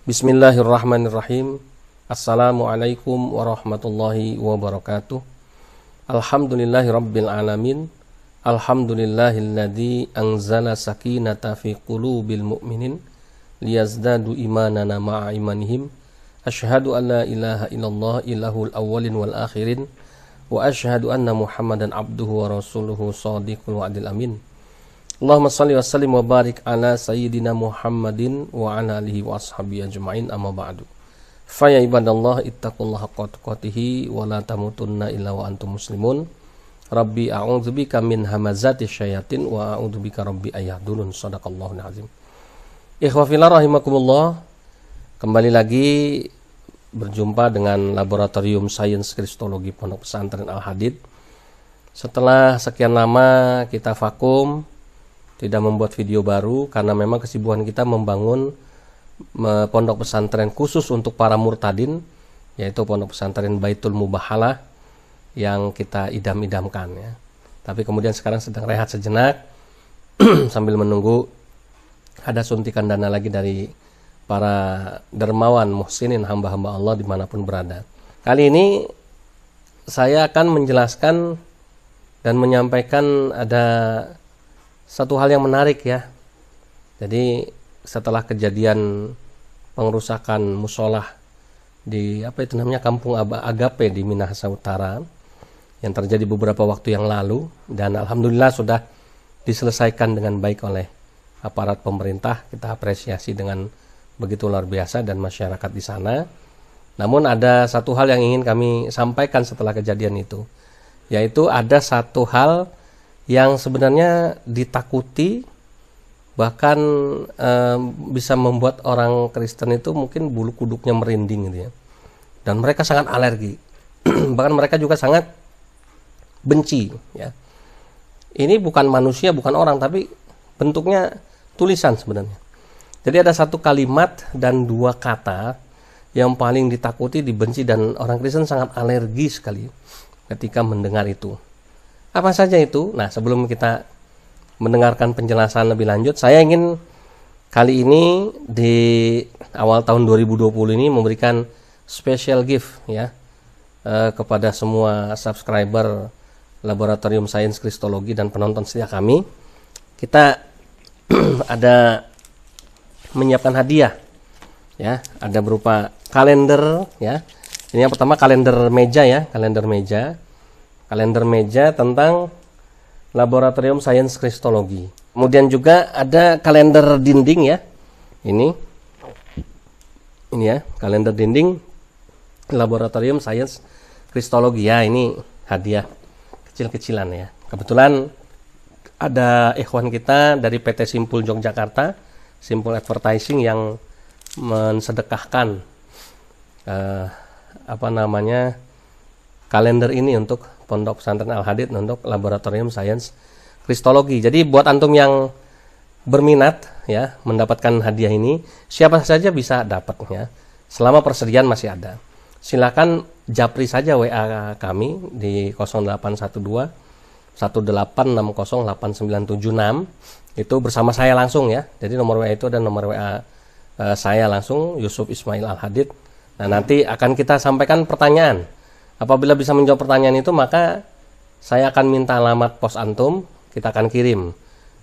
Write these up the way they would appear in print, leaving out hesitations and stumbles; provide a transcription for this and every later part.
Bismillahirrahmanirrahim. Assalamualaikum warahmatullahi wabarakatuh. Alhamdulillahi rabbil alamin. Alhamdulillahilladzi anzala sakinata fi qulubil mu'minin liyazdadu imanana ma'a imanihim. Asyhadu an la ilaha illallah ilahul awwalin wal akhirin wa asyhadu anna Muhammadan abduhu wa rasuluhu shadiqul wa'dil amin. Allahumma salli wa sallim wa barik ala sayyidina Muhammadin wa ala alihi wa ashabihi ajma'in, amma ba'du. Fa ya ibadallah ittaqullaha haqqa tuqatih wa la tamutunna illa wa antum muslimun. Rabbi a'udzubika min hamazati syayatin wa a'udzubika rabbi ayahdurun. Shadaqallahul azim. Ikhwa fillah rahimakumullah. Kembali lagi berjumpa dengan Laboratorium Sains Kristologi Pondok Pesantren Al-Hadid. Setelah sekian lama kita vakum, tidak membuat video baru karena memang kesibukan kita membangun pondok pesantren khusus untuk para murtadin, yaitu pondok pesantren Baitul Mubahalah yang kita idam-idamkan ya. Tapi kemudian sekarang sedang rehat sejenak sambil menunggu ada suntikan dana lagi dari para dermawan muhsinin, hamba-hamba Allah dimanapun berada. Kali ini saya akan menjelaskan dan menyampaikan ada satu hal yang menarik ya. Jadi setelah kejadian pengerusakan musolah di Kampung Agape di Minahasa Utara yang terjadi beberapa waktu yang lalu, dan alhamdulillah sudah diselesaikan dengan baik oleh aparat pemerintah. Kita apresiasi dengan begitu luar biasa dan masyarakat di sana. Namun ada satu hal yang ingin kami sampaikan setelah kejadian itu, yaitu ada satu hal yang sebenarnya ditakuti, bahkan bisa membuat orang Kristen itu mungkin bulu kuduknya merinding gitu ya. Dan mereka sangat alergi. Bahkan mereka juga sangat benci ya. Ini bukan manusia, bukan orang, tapi bentuknya tulisan sebenarnya. Jadi ada satu kalimat dan dua kata yang paling ditakuti, dibenci, dan orang Kristen sangat alergi sekali ketika mendengar itu. Apa saja itu? Nah, sebelum kita mendengarkan penjelasan lebih lanjut, saya ingin kali ini di awal tahun 2020 ini memberikan special gift ya kepada semua subscriber Laboratorium Sains Kristologi dan penonton setia kami. Kita ada menyiapkan hadiah ya, ada berupa kalender ya. Ini yang pertama kalender meja ya, kalender meja tentang Laboratorium Sains Kristologi. Kemudian juga ada kalender dinding ya. Ini ya, kalender dinding Laboratorium Sains Kristologi ya. Ini hadiah kecil-kecilan ya. Kebetulan ada ikhwan kita dari PT Simpul Yogyakarta, Simpul Advertising, yang mensedekahkan kalender ini untuk Pondok Pesantren Al-Hadid, untuk Laboratorium Sains Kristologi. Jadi buat antum yang berminat ya mendapatkan hadiah ini, siapa saja bisa dapatnya selama persediaan masih ada. Silakan japri saja WA kami di 0812 18608976, itu bersama saya langsung ya. Jadi nomor WA itu dan nomor WA saya langsung, Yusuf Ismail Al-Hadid. Nah, nanti akan kita sampaikan pertanyaan. Apabila bisa menjawab pertanyaan itu, maka saya akan minta alamat pos antum, kita akan kirim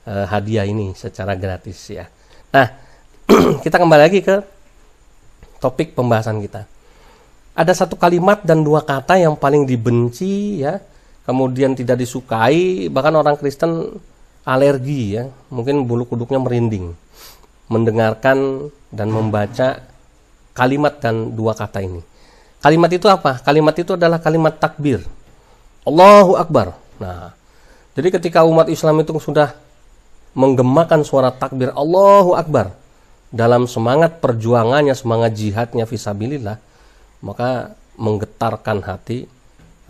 hadiah ini secara gratis ya. Nah, kita kembali lagi ke topik pembahasan kita. Ada satu kalimat dan dua kata yang paling dibenci ya, kemudian tidak disukai, bahkan orang Kristen alergi ya, mungkin bulu kuduknya merinding mendengarkan dan membaca kalimat dan dua kata ini. Kalimat itu apa? Kalimat itu adalah kalimat takbir. Allahu Akbar. Nah, jadi ketika umat Islam itu sudah menggemakan suara takbir Allahu Akbar dalam semangat perjuangannya, semangat jihadnya fisabilillah, maka menggetarkan hati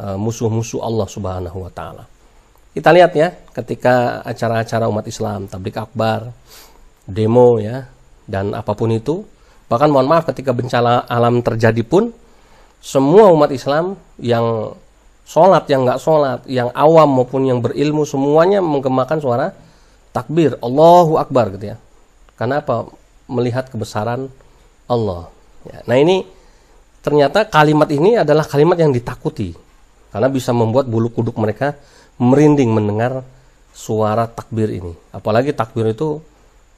musuh-musuh Allah Subhanahu wa taala. Kita lihat ya, ketika acara-acara umat Islam, tablik akbar, demo ya, dan apapun itu, bahkan mohon maaf ketika bencana alam terjadi pun, semua umat Islam yang sholat, yang nggak sholat, yang awam maupun yang berilmu, semuanya menggemakan suara takbir Allahu Akbar gitu ya. Karena apa? Melihat kebesaran Allah. Ya, nah ini ternyata kalimat ini adalah kalimat yang ditakuti karena bisa membuat bulu kuduk mereka merinding mendengar suara takbir ini. Apalagi takbir itu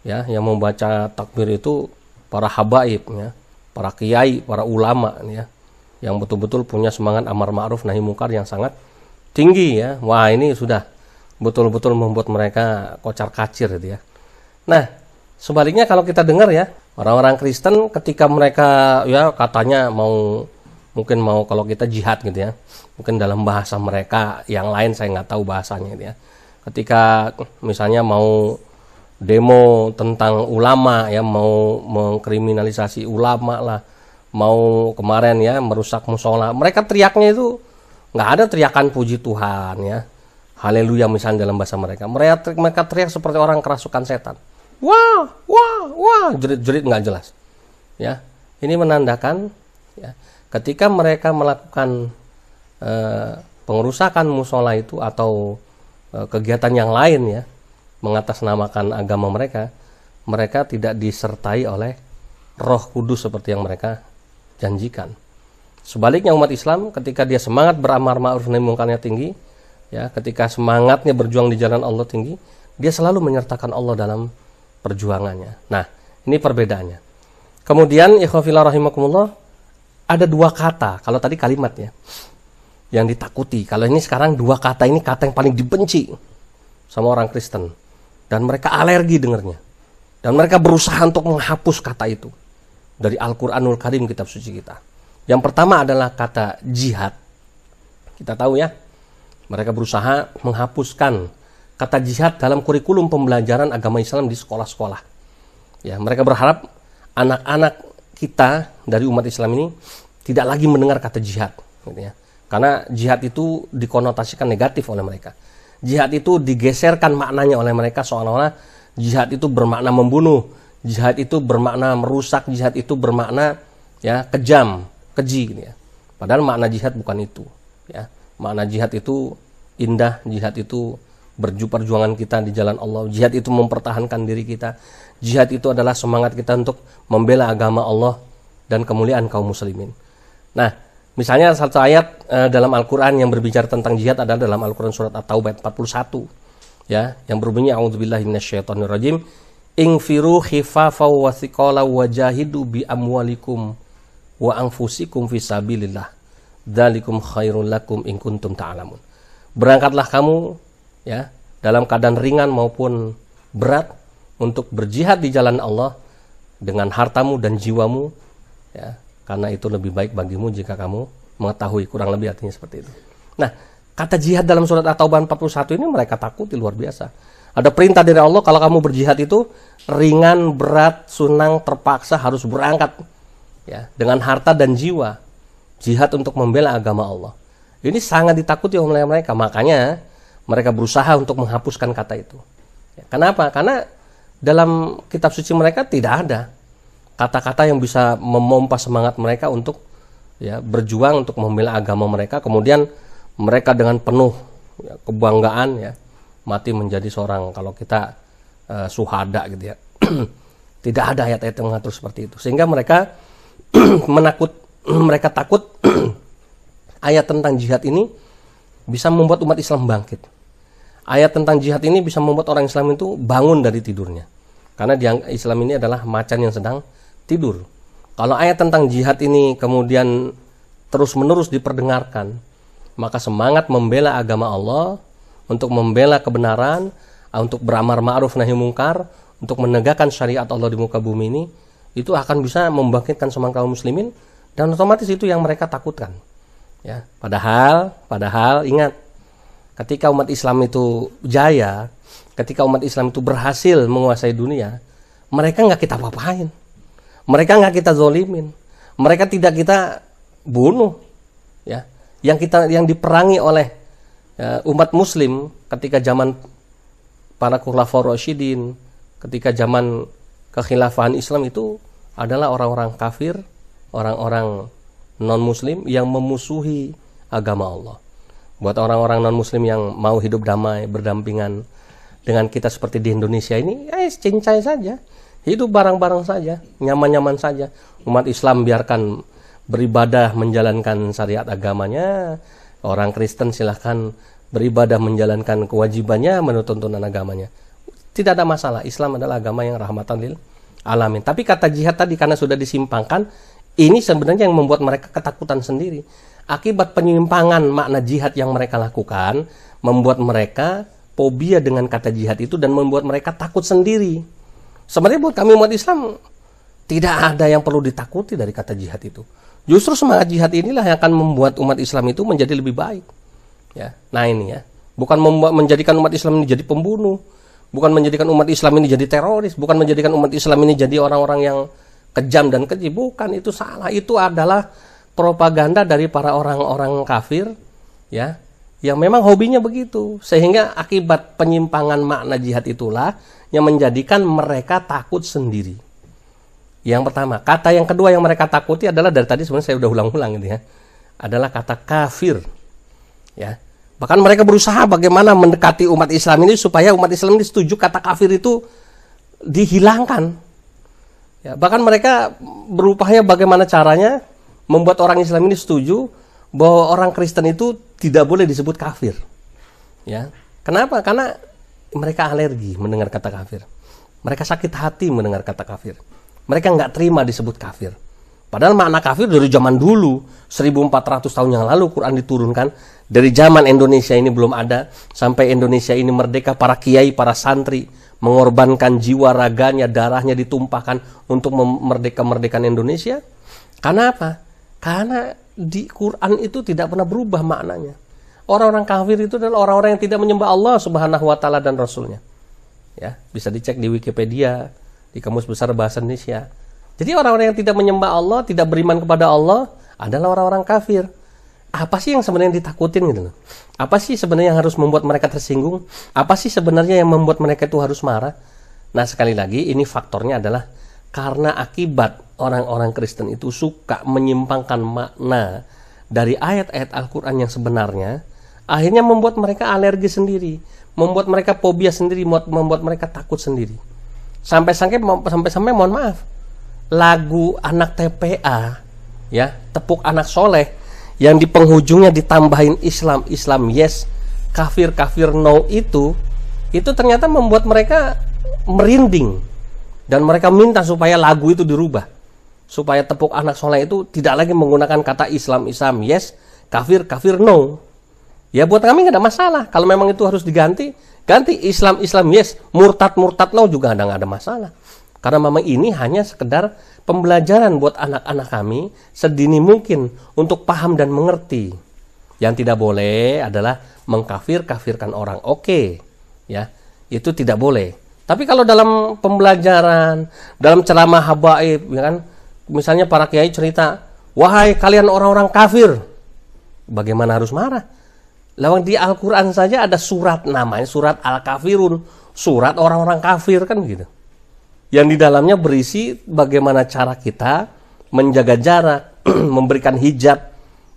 ya, yang membaca takbir itu para habaib ya, para kiai, para ulama ya, yang betul-betul punya semangat amar ma'ruf nahi munkar yang sangat tinggi ya. Wah, ini sudah betul-betul membuat mereka kocar-kacir gitu ya. Nah, sebaliknya kalau kita dengar ya, orang-orang Kristen ketika mereka ya katanya mungkin mau kalau kita jihad gitu ya, mungkin dalam bahasa mereka yang lain saya nggak tahu bahasanya gitu ya. Ketika misalnya mau demo tentang ulama ya, mau mengkriminalisasi ulama lah, mau kemarin ya merusak musola, mereka teriaknya itu nggak ada teriakan puji Tuhan ya, haleluya misalnya dalam bahasa mereka. Mereka teriak seperti orang kerasukan setan. Wah, wah, wah, jerit-jerit nggak jelas. Ya, ini menandakan ya, ketika mereka melakukan pengerusakan musola itu atau kegiatan yang lain ya, mengatasnamakan agama mereka, mereka tidak disertai oleh Roh Kudus seperti yang mereka janjikan. Sebaliknya umat Islam ketika dia semangat beramar ma'ruf nahi munkarnya tinggi, ya, ketika semangatnya berjuang di jalan Allah tinggi, dia selalu menyertakan Allah dalam perjuangannya. Nah, ini perbedaannya. Kemudian ikhwafillah rahimakumullah, ada dua kata, kalau tadi kalimat ya, yang ditakuti. Kalau ini sekarang dua kata ini kata yang paling dibenci sama orang Kristen. Dan mereka alergi dengarnya. Dan mereka berusaha untuk menghapus kata itu dari Al-Quranul Karim, kitab suci kita. Yang pertama adalah kata jihad. Kita tahu ya, mereka berusaha menghapuskan kata jihad dalam kurikulum pembelajaran agama Islam di sekolah-sekolah. Ya, mereka berharap anak-anak kita dari umat Islam ini tidak lagi mendengar kata jihad, gitu ya. Karena jihad itu dikonotasikan negatif oleh mereka. Jihad itu digeserkan maknanya oleh mereka seolah-olah jihad itu bermakna membunuh, jihad itu bermakna merusak, jihad itu bermakna ya kejam, keji, gitu ya. Padahal makna jihad bukan itu. Ya, makna jihad itu indah, jihad itu perjuangan kita di jalan Allah. Jihad itu mempertahankan diri kita. Jihad itu adalah semangat kita untuk membela agama Allah dan kemuliaan kaum muslimin. Nah, misalnya satu ayat dalam Al-Quran yang berbicara tentang jihad adalah dalam Al-Quran surat At-Taubah 41 ya, yang berbunyi a'udzubillahi minasyaitonirrajim, ingfiru khifafa wa thiqala wajahidu bi amwalikum wa anfusikum fisabilillah dzalikum khairul lakum in kuntum ta'lamun. Berangkatlah kamu ya, dalam keadaan ringan maupun berat untuk berjihad di jalan Allah dengan hartamu dan jiwamu ya, karena itu lebih baik bagimu jika kamu mengetahui, kurang lebih artinya seperti itu. Nah, kata jihad dalam surat At-Taubah 41 ini mereka takuti luar biasa. Ada perintah dari Allah kalau kamu berjihad itu ringan, berat, sunang, terpaksa harus berangkat ya, dengan harta dan jiwa. Jihad untuk membela agama Allah. Ini sangat ditakuti oleh mereka, makanya mereka berusaha untuk menghapuskan kata itu. Ya, kenapa? Karena dalam kitab suci mereka tidak ada kata-kata yang bisa memompa semangat mereka untuk ya, berjuang untuk membela agama mereka. Kemudian mereka dengan penuh ya, kebanggaan ya, mati menjadi seorang, kalau kita suhada gitu ya. Tidak ada ayat-ayat yang mengatur seperti itu. Sehingga mereka mereka takut ayat tentang jihad ini bisa membuat umat Islam bangkit. Ayat tentang jihad ini bisa membuat orang Islam itu bangun dari tidurnya. Karena Islam ini adalah macan yang sedang tidur. Kalau ayat tentang jihad ini kemudian terus-menerus diperdengarkan, maka semangat membela agama Allah, untuk membela kebenaran, untuk beramar ma'ruf nahi munkar, untuk menegakkan syariat Allah di muka bumi ini, itu akan bisa membangkitkan semangat kaum muslimin, dan otomatis itu yang mereka takutkan. Ya, padahal ingat, ketika umat Islam itu jaya, ketika umat Islam itu berhasil menguasai dunia, mereka nggak kita apa-apain, mereka nggak kita zolimin, mereka tidak kita bunuh. Ya, yang diperangi oleh umat Muslim ketika zaman para khulafaur rasyidin, ketika zaman kekhilafahan Islam itu adalah orang-orang kafir, orang-orang non-muslim yang memusuhi agama Allah. Buat orang-orang non-muslim yang mau hidup damai, berdampingan dengan kita seperti di Indonesia ini, cincai saja. Hidup bareng-bareng saja, nyaman-nyaman saja. Umat Islam biarkan beribadah menjalankan syariat agamanya. Orang Kristen silahkan beribadah menjalankan kewajibannya menurut tuntunan agamanya. Tidak ada masalah. Islam adalah agama yang rahmatan lil alamin. Tapi kata jihad tadi karena sudah disimpangkan, ini sebenarnya yang membuat mereka ketakutan sendiri. Akibat penyimpangan makna jihad yang mereka lakukan, membuat mereka fobia dengan kata jihad itu dan membuat mereka takut sendiri. Sebenarnya buat kami umat Islam, tidak ada yang perlu ditakuti dari kata jihad itu. Justru semangat jihad inilah yang akan membuat umat Islam itu menjadi lebih baik. Ya, nah ini ya, bukan menjadikan umat Islam ini jadi pembunuh, bukan menjadikan umat Islam ini jadi teroris, bukan menjadikan umat Islam ini jadi orang-orang yang kejam dan keji. Bukan, itu salah. Itu adalah propaganda dari para orang-orang kafir, ya, yang memang hobinya begitu. Sehingga akibat penyimpangan makna jihad itulah yang menjadikan mereka takut sendiri. Yang pertama, kata yang kedua yang mereka takuti adalah dari tadi sebenarnya saya udah ulang-ulang gitu ya. Adalah kata kafir. Ya. Bahkan mereka berusaha bagaimana mendekati umat Islam ini supaya umat Islam ini setuju kata kafir itu dihilangkan. Ya, bahkan mereka berupaya bagaimana caranya membuat orang Islam ini setuju bahwa orang Kristen itu tidak boleh disebut kafir. Ya. Kenapa? Karena mereka alergi mendengar kata kafir. Mereka sakit hati mendengar kata kafir. Mereka nggak terima disebut kafir. Padahal makna kafir dari zaman dulu, 1400 tahun yang lalu Quran diturunkan. Dari zaman Indonesia ini belum ada, sampai Indonesia ini merdeka, para kiai, para santri mengorbankan jiwa raganya, darahnya ditumpahkan untuk memerdekakan Indonesia. Karena apa? Karena di Quran itu tidak pernah berubah maknanya. Orang-orang kafir itu adalah orang-orang yang tidak menyembah Allah Subhanahu wa taala dan Rasulnya. Ya, bisa dicek di Wikipedia, di Kamus Besar Bahasa Indonesia. Jadi orang-orang yang tidak menyembah Allah, tidak beriman kepada Allah adalah orang-orang kafir. Apa sih yang sebenarnya ditakutin gitu loh? Apa sih sebenarnya yang harus membuat mereka tersinggung? Apa sih sebenarnya yang membuat mereka itu harus marah? Nah, sekali lagi ini faktornya adalah karena akibat orang-orang Kristen itu suka menyimpangkan makna dari ayat-ayat Al-Quran yang sebenarnya, akhirnya membuat mereka alergi sendiri, membuat mereka fobia sendiri, membuat mereka takut sendiri. Sampai-sampai mohon maaf, lagu anak TPA, ya, tepuk anak soleh, yang di penghujungnya ditambahin Islam yes, kafir no, itu ternyata membuat mereka merinding dan mereka minta supaya lagu itu dirubah, supaya tepuk anak soleh itu tidak lagi menggunakan kata Islam yes, kafir no. Ya buat kami nggak ada masalah kalau memang itu harus diganti, ganti Islam yes, murtad no juga nggak ada masalah. Karena memang ini hanya sekedar pembelajaran buat anak-anak kami sedini mungkin untuk paham dan mengerti. Yang tidak boleh adalah mengkafir-kafirkan orang. Oke, ya, itu tidak boleh. Tapi kalau dalam pembelajaran, dalam ceramah habaib, ya kan, misalnya para kiai cerita, wahai kalian orang-orang kafir, bagaimana harus marah? Lawang di Al-Quran saja ada surat namanya surat Al-Kafirun, surat orang-orang kafir kan gitu. Yang di dalamnya berisi bagaimana cara kita menjaga jarak, memberikan hijab,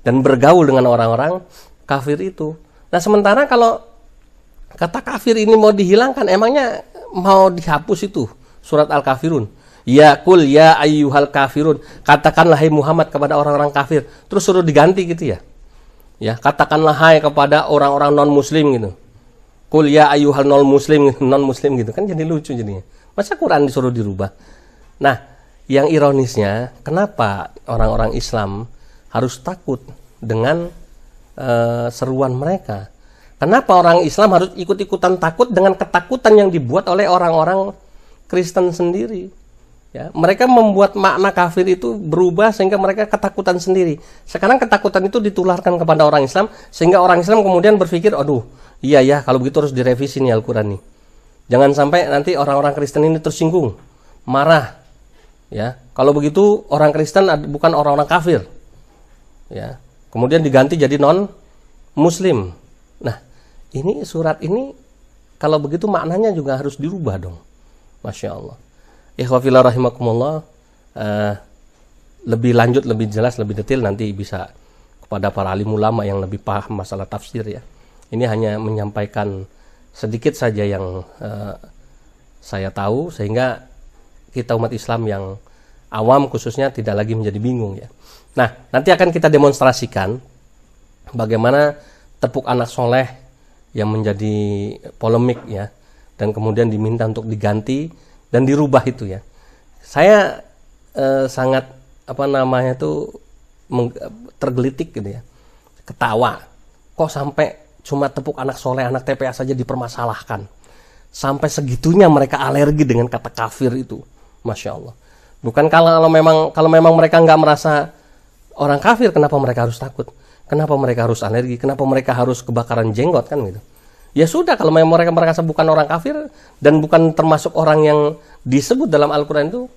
dan bergaul dengan orang-orang kafir itu. Nah sementara kalau kata kafir ini mau dihilangkan, emangnya mau dihapus itu surat Al-Kafirun? Ya kul ya ayyuhal kafirun, katakanlah hai Muhammad kepada orang-orang kafir. Terus suruh diganti gitu ya? Ya, katakanlah hai kepada orang-orang non-muslim gitu. Kul ya ayyuhal non-muslim gitu kan, jadi lucu jadinya. Masa Quran disuruh dirubah? Nah, yang ironisnya, kenapa orang-orang Islam harus takut dengan seruan mereka? Kenapa orang Islam harus ikut-ikutan takut dengan ketakutan yang dibuat oleh orang-orang Kristen sendiri? Ya, mereka membuat makna kafir itu berubah sehingga mereka ketakutan sendiri. Sekarang ketakutan itu ditularkan kepada orang Islam sehingga orang Islam kemudian berpikir, aduh, iya ya, kalau begitu harus direvisi nih Al-Quran nih. Jangan sampai nanti orang-orang Kristen ini tersinggung, marah. Ya, kalau begitu orang Kristen bukan orang-orang kafir. Ya, kemudian diganti jadi non-Muslim. Nah, ini surat ini kalau begitu maknanya juga harus dirubah dong. Masya Allah. Ikhwafillah rahimakumullah. Lebih lanjut, lebih jelas, lebih detail nanti bisa kepada para alim ulama yang lebih paham masalah tafsir ya. Ini hanya menyampaikan sedikit saja yang saya tahu sehingga kita umat Islam yang awam khususnya tidak lagi menjadi bingung ya. Nah, nanti akan kita demonstrasikan bagaimana tepuk anak soleh yang menjadi polemik ya, dan kemudian diminta untuk diganti dan dirubah itu ya. Saya sangat tergelitik gitu ya, ketawa. Kok sampai cuma tepuk anak soleh, anak TPA saja dipermasalahkan. Sampai segitunya mereka alergi dengan kata kafir itu, masya Allah. Bukan kalau memang mereka nggak merasa orang kafir, kenapa mereka harus takut? Kenapa mereka harus alergi? Kenapa mereka harus kebakaran jenggot kan gitu? Ya sudah, kalau memang mereka merasa bukan orang kafir dan bukan termasuk orang yang disebut dalam Al-Quran itu,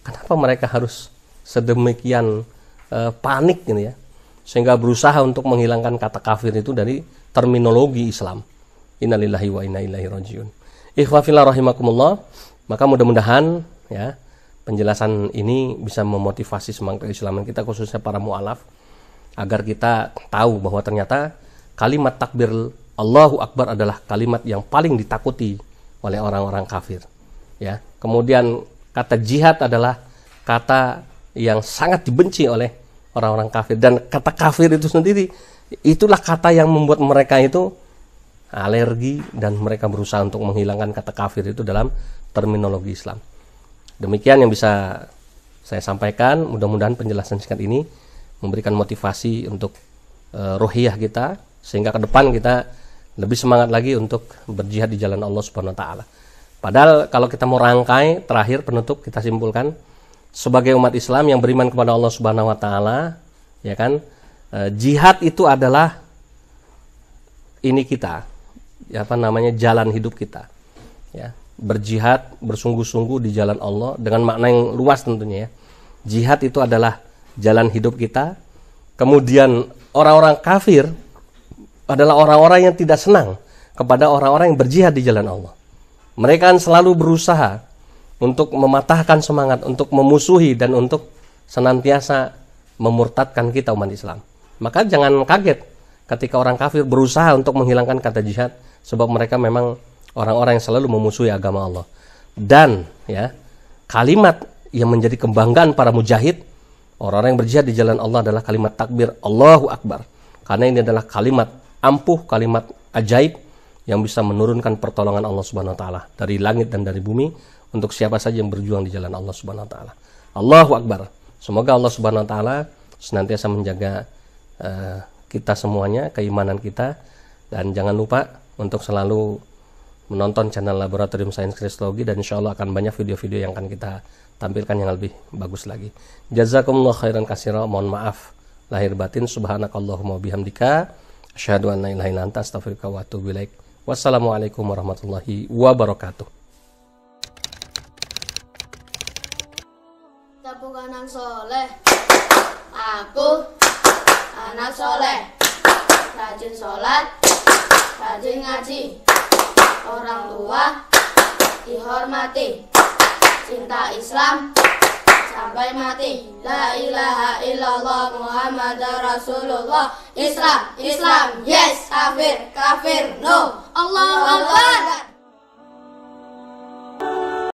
kenapa mereka harus sedemikian panik gitu ya, sehingga berusaha untuk menghilangkan kata kafir itu dari terminologi Islam. Innalillahi wa inna ilaihi rajiun. Ikhwafillah rahimakumullah. Maka mudah-mudahan ya penjelasan ini bisa memotivasi semangat keislaman kita, khususnya para mu'alaf, agar kita tahu bahwa ternyata kalimat takbir Allahu Akbar adalah kalimat yang paling ditakuti oleh orang-orang kafir ya. Kemudian kata jihad adalah kata yang sangat dibenci oleh orang-orang kafir, dan kata kafir itu sendiri itulah kata yang membuat mereka itu alergi dan mereka berusaha untuk menghilangkan kata kafir itu dalam terminologi Islam. Demikian yang bisa saya sampaikan. Mudah-mudahan penjelasan singkat ini memberikan motivasi untuk ruhiyah kita, sehingga ke depan kita lebih semangat lagi untuk berjihad di jalan Allah Subhanahu wa taala. Padahal kalau kita mau rangkai, terakhir penutup kita simpulkan, sebagai umat Islam yang beriman kepada Allah Subhanahu wa taala, ya kan, jihad itu adalah ini kita, jalan hidup kita. Ya, berjihad bersungguh-sungguh di jalan Allah dengan makna yang luas tentunya ya. Jihad itu adalah jalan hidup kita. Kemudian orang-orang kafir adalah orang-orang yang tidak senang kepada orang-orang yang berjihad di jalan Allah. Mereka kan selalu berusaha untuk mematahkan semangat, untuk memusuhi dan untuk senantiasa memurtadkan kita umat Islam. Maka jangan kaget ketika orang kafir berusaha untuk menghilangkan kata jihad, sebab mereka memang orang-orang yang selalu memusuhi agama Allah. Dan ya, kalimat yang menjadi kebanggaan para mujahid, orang-orang yang berjihad di jalan Allah, adalah kalimat takbir Allahu Akbar. Karena ini adalah kalimat ampuh, kalimat ajaib yang bisa menurunkan pertolongan Allah Subhanahu wa taala dari langit dan dari bumi untuk siapa saja yang berjuang di jalan Allah Subhanahu wa taala. Allahu Akbar. Semoga Allah Subhanahu wa taala senantiasa menjaga kita semuanya, keimanan kita, dan jangan lupa untuk selalu menonton channel Laboratorium Sains Kristologi, dan insya Allah akan banyak video-video yang akan kita tampilkan yang lebih bagus lagi. Jazakumullah khairan katsira. Mohon maaf lahir batin. Subhanakallahumma bihamdika asyhadu an la ilaha illa anta astaghfiruka wa atubu ilaik. Wassalamualaikum warahmatullahi wabarakatuh. Tepuk anak soleh, aku anak soleh, rajin sholat, rajin ngaji, orang tua dihormati, cinta Islam sampai mati. La ilaha illallah Muhammad Rasulullah. Islam, Islam, yes. Kafir, kafir, no. Allahu Akbar.